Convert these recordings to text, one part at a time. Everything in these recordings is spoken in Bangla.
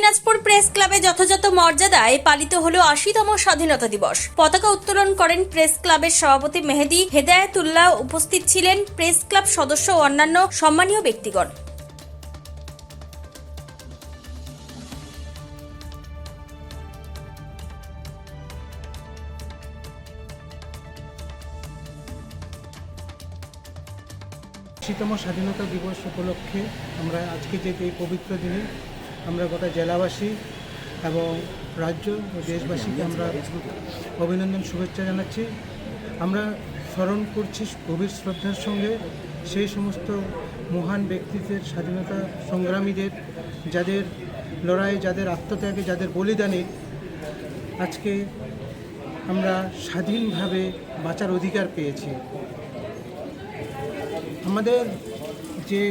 দিনাজপুর প্রেস ক্লাবে যথাযথ মর্যাদায় পালিত হলো ৮০তম স্বাধীনতা দিবস। পতাকা উত্তোলন করেন প্রেস ক্লাবের সভাপতি মেহেদি হেদায়েতুল্লাহ। উপস্থিত ছিলেন প্রেস ক্লাব সদস্য ও অন্যান্য সম্মানীয় ব্যক্তিগণ। তম স্বাধীনতা দিবস উপলক্ষে আমরা আজকে যে এই পবিত্র দিনে আমরা গোটা জেলাবাসী এবং রাজ্য ও দেশবাসীকে আমরা অভিনন্দন শুভেচ্ছা জানাচ্ছি। আমরা স্মরণ করছি গভীর শ্রদ্ধার সঙ্গে সেই সমস্ত মহান ব্যক্তিদের, স্বাধীনতা সংগ্রামীদের, যাদের লড়াই, যাদের আত্মত্যাগে, যাদের বলিদানে আজকে আমরা স্বাধীনভাবে বাঁচার অধিকার পেয়েছি। আমাদের যে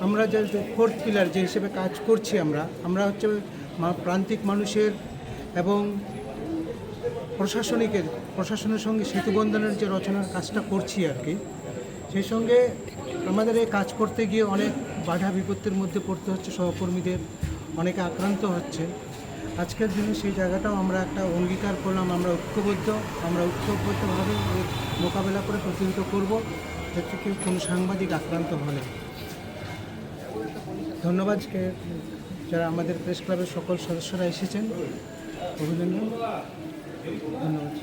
আমরা যে ফোর্থ পিলার যে হিসেবে কাজ করছি আমরা হচ্ছে প্রান্তিক মানুষের এবং প্রশাসনের সঙ্গে সেতুবন্ধনের যে রচনার কাজটা করছি আর কি। সেই সঙ্গে আমাদের এই কাজ করতে গিয়ে অনেক বাধা বিপত্তির মধ্যে পড়তে হচ্ছে, সহকর্মীদের অনেকে আক্রান্ত হচ্ছে। আজকের দিনে সেই জায়গাটাও আমরা একটা অঙ্গীকার করলাম, আমরা ঐক্যবদ্ধভাবে মোকাবেলা করে প্রতিহত করব, এর থেকে কোনো সাংবাদিক আক্রান্ত হলে। ধন্যবাদ যারা আমাদের প্রেস ক্লাবের সকল সদস্যরা এসেছেন, অভিনন্দন, ধন্যবাদ।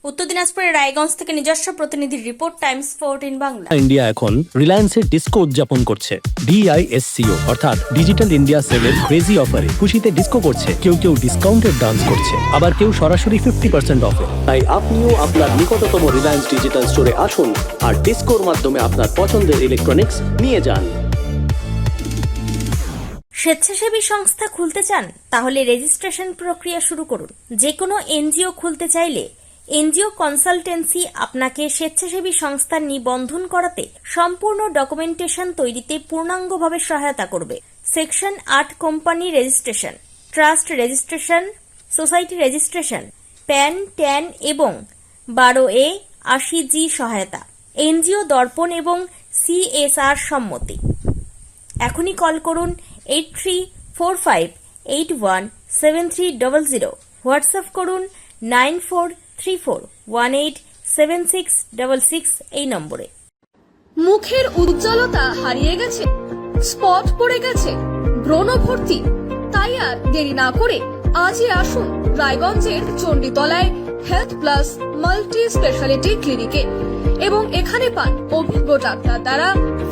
উত্তর দিনাজপুরের রায়গঞ্জ থেকে নিজস্ব প্রতিনিধির রিপোর্ট, টাইমস 14 বাংলা। ইন্ডিয়া এখন রিলায়েন্সের ডিস্কো উদযাপন করছে। DISCO অর্থাৎ ডিজিটাল ইন্ডিয়া সেলের ক্রেজি অফারে খুশিতে ডিস্কো করছে। কেউ ডিসকাউন্টেড ডান্স করছে, আবার কেউ সরাসরি 50% অফে। তাই আপনিও আপনার নিকটতম রিলায়েন্স ডিজিটাল স্টোরে আসুন আর ডিস্কোর মাধ্যমে আপনার পছন্দের ইলেকট্রনিক্স নিয়ে যান। স্বেচ্ছাসেবী সংস্থা খুলতে চান? তাহলে রেজিস্ট্রেশন প্রক্রিয়া শুরু করুন। যে কোনো এনজিও খুলতে চাইলে এনজিও কনসালটেন্সি আপনাকে স্বেচ্ছাসেবী সংস্থার নিবন্ধন করাতে সম্পূর্ণ ডকুমেন্টেশন তৈরিতে পূর্ণাঙ্গভাবে সহায়তা করবে। Section ৮ company registration, trust registration, society registration, pan, tan এবং 12A 80G সহায়তা, এনজিও দর্পণ এবং CSR সম্মতি। এখনই কল করুন 8345817300, হোয়াটসঅ্যাপ করুন 9434187666 এই নম্বরে। মুখের উজ্জ্বলতা হারিয়ে গেছে, স্পট পড়ে গেছে, ব্রণ ভর্তি, তাই আর দেরি না করে আজই আসুন রায়গঞ্জের চণ্ডীতলায় হেলথ প্লাস মাল্টি স্পেশালিটি ক্লিনিকে এবং এখানে পান অভিজ্ঞ ডাক্তার দ্বারা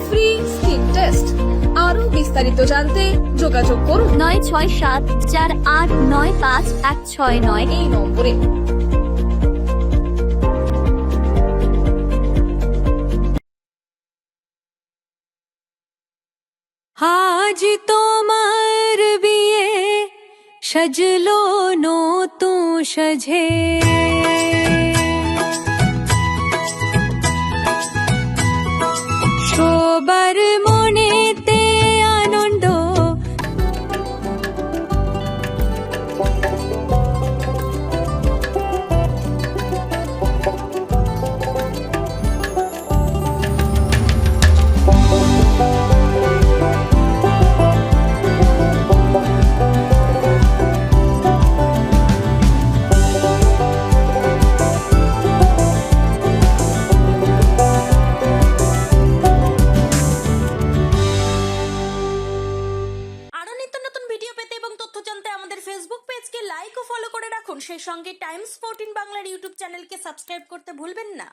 ফ্রি স্কিন টেস্ট। আরো বিস্তারিত জানতে যোগাযোগ করুন 9674895169 এই নম্বরে। আজ তোমার বিয়ে সাজলো নতুন সাজে, সবার মনেতে আনন্দ, ফেসবুক পেজকে লাইক ও ফলো করে রাখুন। সেই সঙ্গে টাইমস 14 বাংলার ইউটিউব চ্যানেলকে সাবস্ক্রাইব করতে ভুলবেন না।